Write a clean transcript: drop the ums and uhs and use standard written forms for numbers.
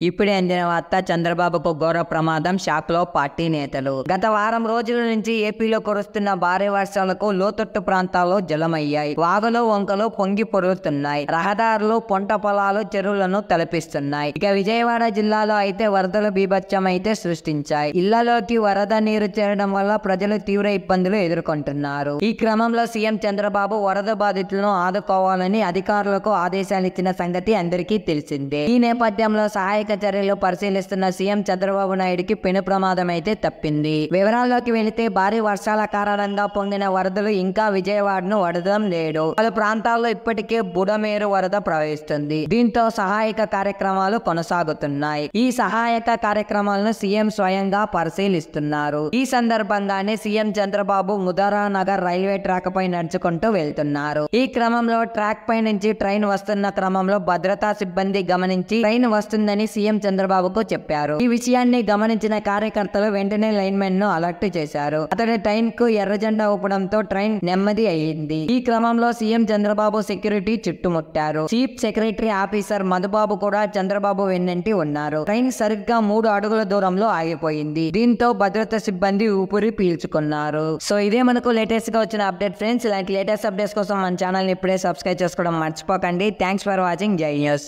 ఇప్పుడే అందిన వార్త చంద్రబాబుకు ఘోర ప్రమాదం, షాక్లో పార్టీ నేతలు. గత వారం రోజుల నుంచి ఏపీలో కురుస్తున్న భారీ వర్షాలకు లోతట్టు ప్రాంతాల్లో జలమయ్యాయి. వాగులు వంకలు పొంగి పొరులుతున్నాయి. రహదారులు, పంట పొలాలు, చెరువులను తలపిస్తున్నాయి. ఇక విజయవాడ జిల్లాలో అయితే వరదలు బీభత్సమైతే సృష్టించాయి. ఇళ్లలోకి వరద నీరు చేరడం వల్ల ప్రజలు తీవ్ర ఇబ్బందులు ఎదుర్కొంటున్నారు. ఈ క్రమంలో సీఎం చంద్రబాబు వరద బాధితులను ఆదుకోవాలని అధికారులకు ఆదేశాలు ఇచ్చిన సంగతి అందరికీ తెలిసిందే. ఈ నేపథ్యంలో సహాయక చర్యలు పరిశీలిస్తున్న సీఎం చంద్రబాబు నాయుడుకి పెను ప్రమాదం అయితే తప్పింది. వివరాల్లోకి వెళితే భారీ వర్షాల కారణంగా పొంగిన వరదలు ఇంకా విజయవాడను వడదం లేడు. పలు ప్రాంతాల్లో ఇప్పటికే బుడమేరు వరద ప్రవహిస్తుంది. దీంతో సహాయక కార్యక్రమాలు కొనసాగుతున్నాయి. ఈ సహాయక కార్యక్రమాలను సీఎం స్వయంగా పరిశీలిస్తున్నారు. ఈ సందర్భంగానే CM Chandrababu Mudara Nagar railway track పై నడుచుకుంటూ వెళ్తున్నారు. ఈ క్రమంలో ట్రాక్ పై నుంచి ట్రైన్ వస్తున్న క్రమంలో భద్రతా సిబ్బంది గమనించి ట్రైన్ వస్తుందని సీఎం చంద్రబాబుకు చెప్పారు. ఈ విషయాన్ని గమనించిన కార్యకర్తలు వెంటనే లైన్ మెన్ ను అలర్ట్ చేశారు. అతడి ట్రైన్ కు ఎర్ర జెండా ఊపడంతో ట్రైన్ నెమ్మది అయ్యింది. ఈ క్రమంలో సీఎం చంద్రబాబు సెక్యూరిటీ చుట్టుముట్టారు. చీఫ్ సెక్రటరీ ఆఫీసర్ మధుబాబు కూడా చంద్రబాబు వెన్నంటి ఉన్నారు. ట్రైన్ సరిగ్గా 3 అడుగుల దూరంలో ఆగిపోయింది. దీంతో భద్రతా సిబ్బంది ఊపిరి పీల్చుకున్నారు. సో ఇదే మనకు లేటెస్ట్ గా వచ్చిన అప్డేట్ ఫ్రెండ్స్. ఇలాంటి లేటెస్ట్ అప్డేట్స్ కోసం మన ఛానల్ ని ఇప్పుడే సబ్స్క్రైబ్ చేసుకోవడం మర్చిపోకండి. Thanks for watching. జై న్యూస్.